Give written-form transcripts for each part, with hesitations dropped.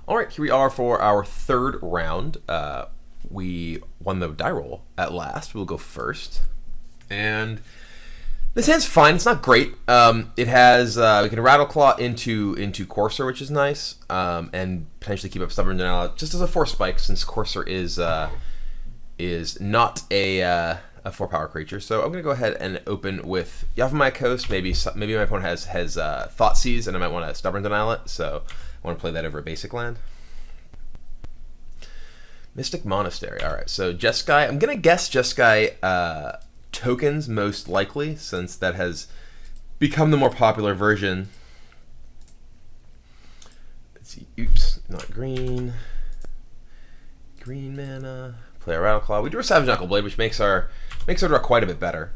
All right, here we are for our third round. We won the die roll at last. We'll go first. And this hand's fine. It's not great. It has we can Rattle Claw into Courser, which is nice, and potentially keep up Stubborn Denial just as a 4 spike, since Courser is not a 4-power creature. So I'm gonna go ahead and open with Yavimaya Coast. Maybe my opponent has Thoughtseize, and I might want to Stubborn Denial it. So I want to play that over a basic land. Mystic Monastery. All right. So Jeskai. I'm gonna guess Jeskai tokens most likely, since that has become the more popular version. Let's see. Oops, not green. Green mana. Play a Rattle Claw. We drew a Savage Knuckleblade, which makes our draw quite a bit better.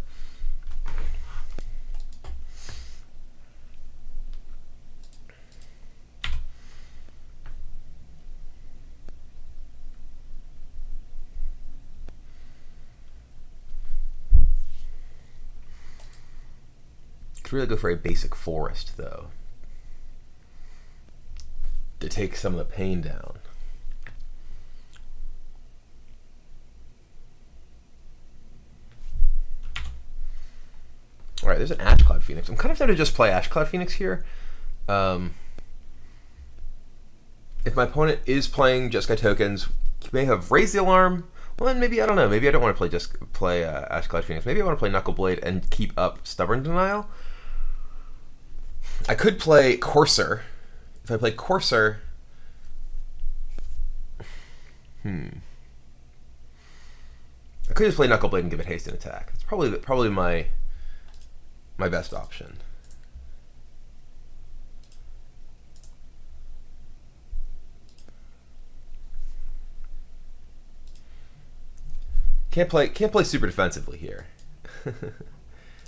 Could really go for a basic forest though, to take some of the pain down. All right, there's an Ashcloud Phoenix. I'm kind of tempted to just play Ashcloud Phoenix here. If my opponent is playing Jeskai tokens, he may have raised the alarm. Well, then maybe, I don't know. Maybe I don't want to play Ashcloud Phoenix. Maybe I want to play Knuckleblade and keep up Stubborn Denial. I could play Courser. If I play Courser, I could just play Knuckleblade and give it haste and attack. It's probably my best option. Can't play super defensively here.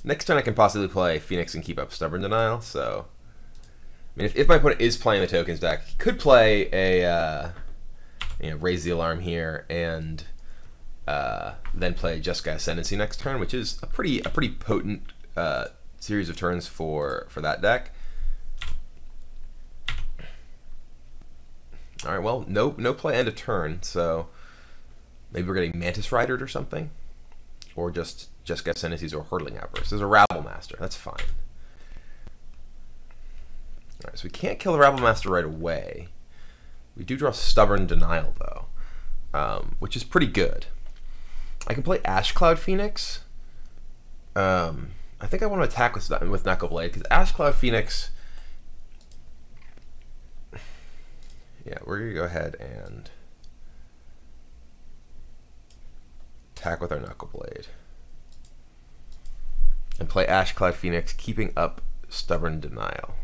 Next turn I can possibly play Phoenix and keep up Stubborn Denial. So, I mean, if my opponent is playing the tokens deck, he could play a raise the alarm here and then play Jeskai Ascendancy next turn, which is a pretty potent series of turns for that deck. All right, well, no play end of turn, so maybe we're getting Mantis Ridered or something, or just get Ascendancies or Hurtling Outburst. There's a Rabble Master. That's fine. All right, so we can't kill the Rabble Master right away. We do draw Stubborn Denial though, which is pretty good. I can play Ashcloud Phoenix. I think I want to attack with Knuckleblade, because Ashcloud Phoenix, yeah, we're going to go ahead and attack with our Knuckleblade and play Ashcloud Phoenix, keeping up Stubborn Denial.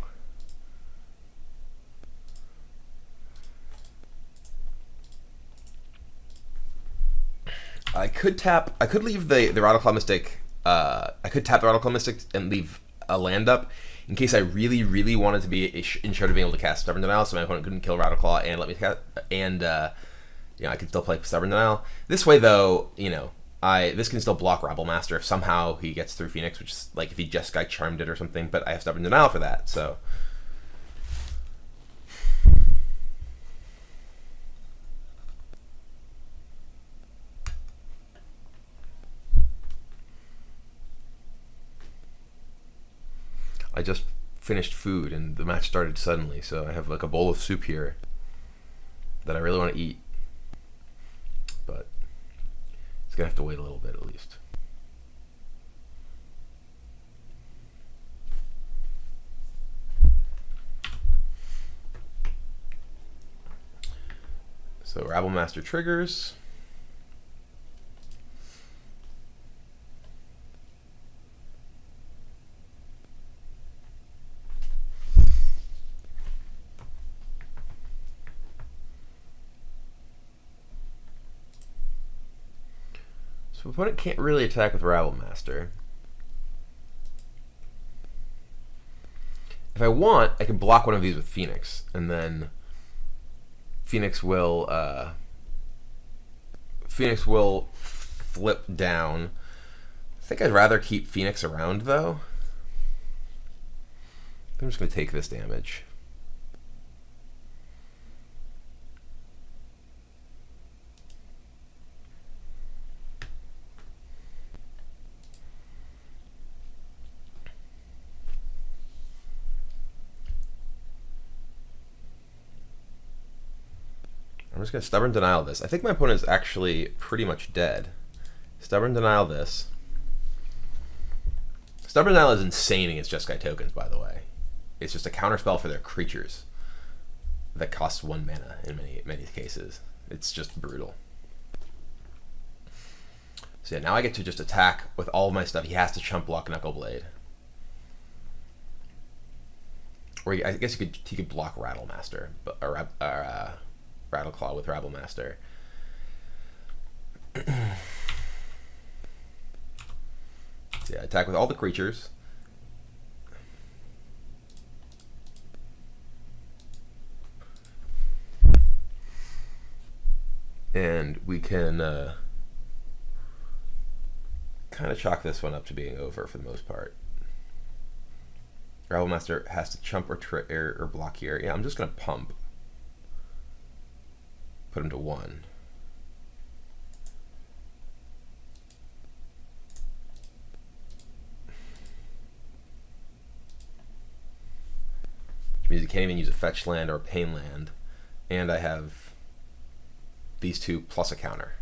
I could leave the Rattle Claw Mystic. I could tap the Rattle Claw Mystic and leave a land up in case I really wanted to be in short of being able to cast Stubborn Denial, so my opponent couldn't kill Rattle Claw and let me cast, and I could still play Stubborn Denial. This way, though, this can still block Rabble Master if somehow he gets through Phoenix, which is like if he just got charmed it or something. But I have Stubborn Denial for that, so. I just finished food and the match started suddenly, so I have like a bowl of soup here that I really want to eat, but it's gonna have to wait a little bit at least. So Rabble Master triggers. So opponent can't really attack with Rabble Master. If I want, I can block one of these with Phoenix, and then Phoenix will flip down. I think I'd rather keep Phoenix around though. I'm just gonna take this damage. I'm just going to Stubborn Denial this. I think my opponent is actually pretty much dead. Stubborn Denial this. Stubborn Denial is insane against Jeskai tokens, by the way. It's just a counterspell for their creatures that costs 1 mana in many cases. It's just brutal. So yeah, now I get to just attack with all of my stuff. He has to chump block Knuckleblade. Or I guess he could block Rattlemaster, or Rattleclaw with Rabblemaster. So yeah, attack with all the creatures. And we can kind of chalk this one up to being over for the most part. Rabblemaster has to chump or block here. Yeah, I'm just going to pump. Put him to 1. Which means you can't even use a fetch land or a pain land. And I have these two plus a counter.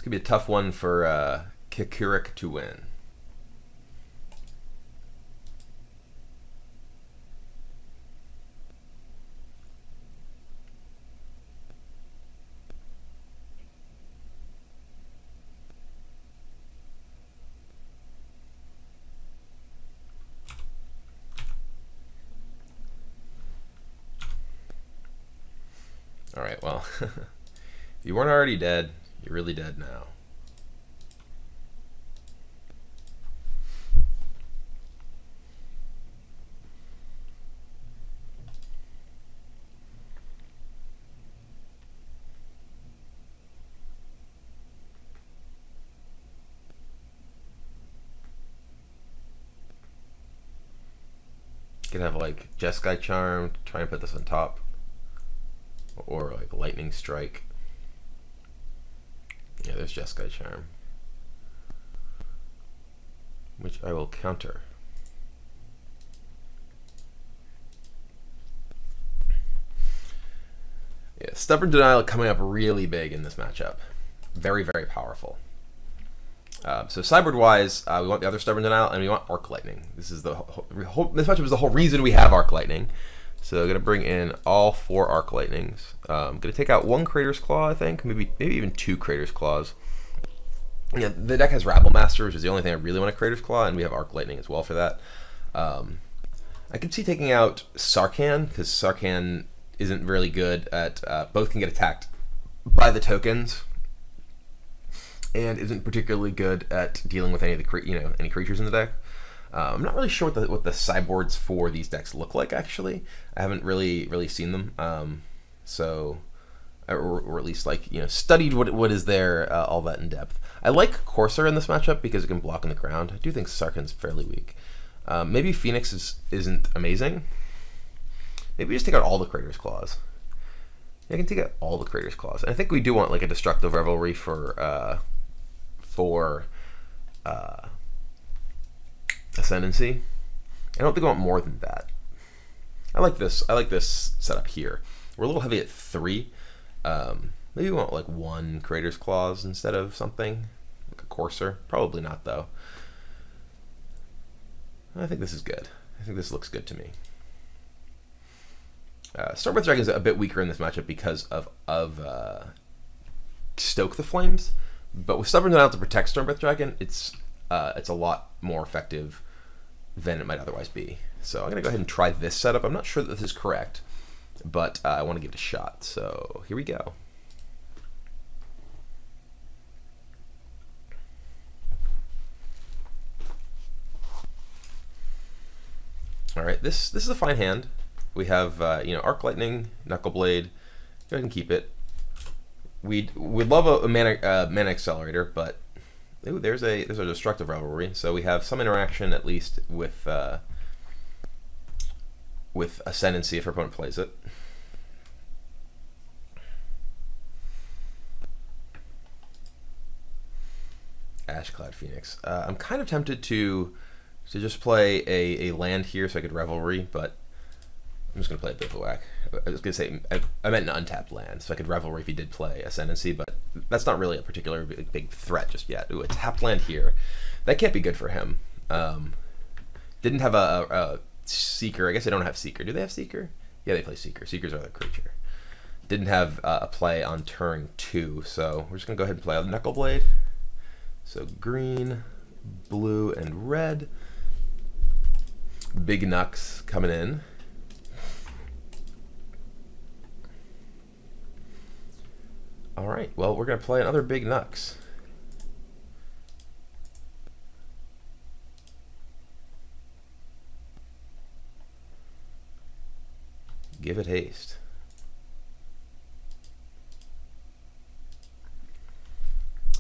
Could be a tough one for Kikurik to win. All right, well, if you weren't already dead, you're really dead now. You can have like Jeskai Charm, try and put this on top, or like Lightning Strike. Yeah, there's Jeskai Charm, which I will counter. Yeah, Stubborn Denial coming up really big in this matchup. Very, very powerful. So sideboard-wise, we want the other Stubborn Denial, and we want Arc Lightning. This is this matchup is the whole reason we have Arc Lightning. So I'm gonna bring in all 4 Arc Lightnings. I'm gonna take out 1 Crater's Claw, I think, maybe even 2 Crater's Claws. Yeah, the deck has Rabblemaster, which is the only thing I really want a Crater's Claw, and we have Arc Lightning as well for that. I could see taking out Sarkhan, because Sarkhan isn't really good at both can get attacked by the tokens, and isn't particularly good at dealing with any of the any creatures in the deck. I'm not really sure what the sideboards for these decks look like. Actually, I haven't really seen them. So, or at least studied what is there all that in depth. I like Corsair in this matchup because it can block on the ground. I do think Sarkhan's fairly weak. Maybe Phoenix isn't amazing. Maybe just take out all the Crater's Claws. I can take out all the Crater's Claws. And I think we do want like a Destructive Revelry for Ascendancy. I don't think I want more than that. I like this setup here. We're a little heavy at 3. Maybe we want like 1 Crater's Claws instead of something like a Corsair. Probably not though. I think this is good. I think this looks good to me. Stormbreath Dragon is a bit weaker in this matchup because of Stoke the Flames, but with Stubborn Denial to protect Stormbreath Dragon, it's a lot more effective than it might otherwise be. So I'm gonna go ahead and try this setup. I'm not sure that this is correct, but I want to give it a shot. So here we go. All right, this is a fine hand. We have Arc Lightning, Knuckleblade. Go ahead and keep it. We'd love a mana accelerator, but ooh, there's a Destructive Revelry. So we have some interaction at least with Ascendancy if our opponent plays it. Ashclad Phoenix. I'm kind of tempted to just play a land here so I could Revelry, but I'm just going to play a Bivouac. I was going to say, I meant an untapped land, so I could Revelry if he did play Ascendancy, but that's not really a particular big threat just yet. Ooh, a tapped land here. That can't be good for him. Didn't have a Seeker. I guess they don't have Seeker. Do they have Seeker? Yeah, they play Seeker. Seekers are the creature. Didn't have a play on turn 2, so we're just going to go ahead and play a Knuckleblade. So green, blue, and red. Big Knucks coming in. All right, well, we're going to play another Big Knucks. Give it haste.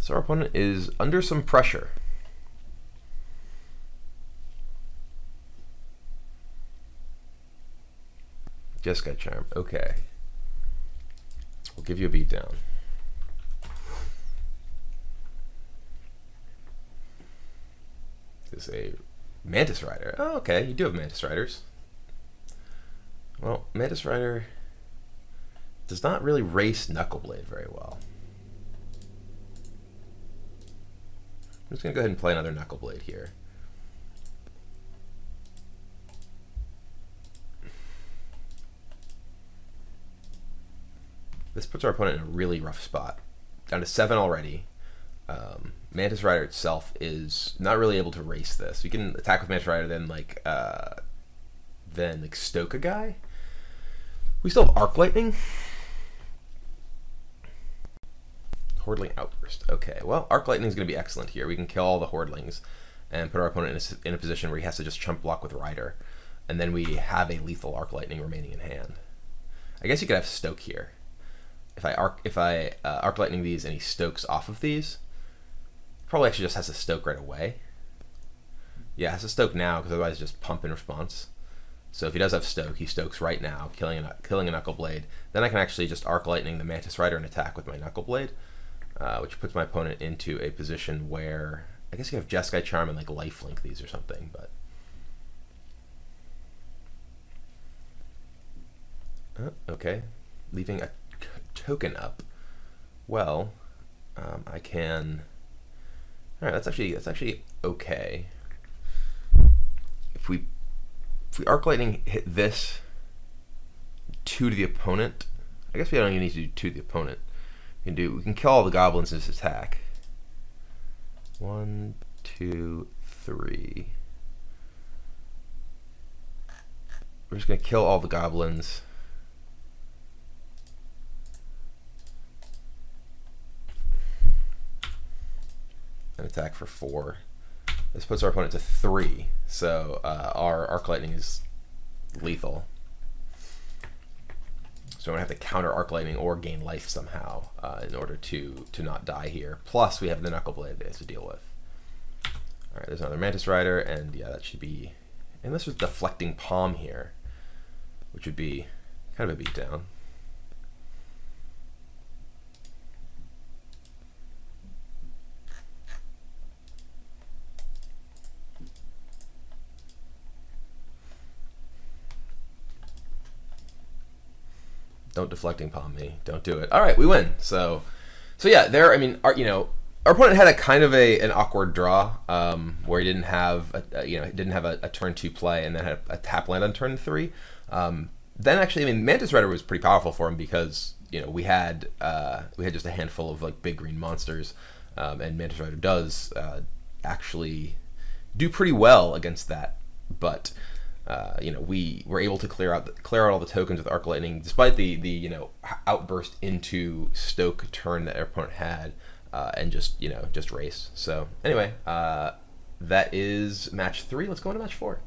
So our opponent is under some pressure. Jeskai Charm, okay. We'll give you a beatdown. This is a Mantis Rider. Oh, okay, you do have Mantis Riders. Well, Mantis Rider does not really race Knuckleblade very well. I'm just going to go ahead and play another Knuckleblade here. This puts our opponent in a really rough spot. Down to 7 already. Mantis Rider itself is not really able to race this. You can attack with Mantis Rider, then stoke a guy. We still have Arc Lightning. Hordling Outburst. Okay, well, Arc Lightning is going to be excellent here. We can kill all the Hordlings and put our opponent in a position where he has to just chump block with Rider, and then we have a lethal Arc Lightning remaining in hand. I guess you could have Stoke here. If I Arc Lightning these and he stokes off of these, probably actually just has to stoke right away. Yeah, has to stoke now because otherwise just pump in response. So if he does have stoke, he stokes right now, killing a Knuckleblade. Then I can actually just Arc Lightning the Mantis Rider and attack with my Knuckleblade, which puts my opponent into a position where I guess you have Jeskai Charm and like lifelink these or something, but okay, leaving a token up. Well, I can. All right, that's actually okay. If we Arc Lightning hit this 2 to the opponent, I guess we don't even need to do 2 to the opponent. We can kill all the goblins in this attack. 1, 2, 3. We're just gonna kill all the goblins. And attack for 4. This puts our opponent to 3, so our Arc Lightning is lethal. So we don't have to counter Arc Lightning or gain life somehow in order to not die here. Plus, we have the Knuckleblade to deal with. All right, there's another Mantis Rider, and yeah, that should be. And this was Deflecting Palm here, which would be kind of a beatdown. Don't Deflecting Palm me. Don't do it. All right, we win. So yeah, there. I mean, our opponent had a kind of an awkward draw where he didn't have a turn 2 play and then had a tap land on turn 3. Then actually, I mean, Mantis Rider was pretty powerful for him because we had just a handful of like big green monsters, and Mantis Rider does actually do pretty well against that, but. We were able to clear out all the tokens with Arc Lightning, despite the outburst into stoke turn that our opponent had, and just race. So anyway, that is match 3. Let's go into match 4.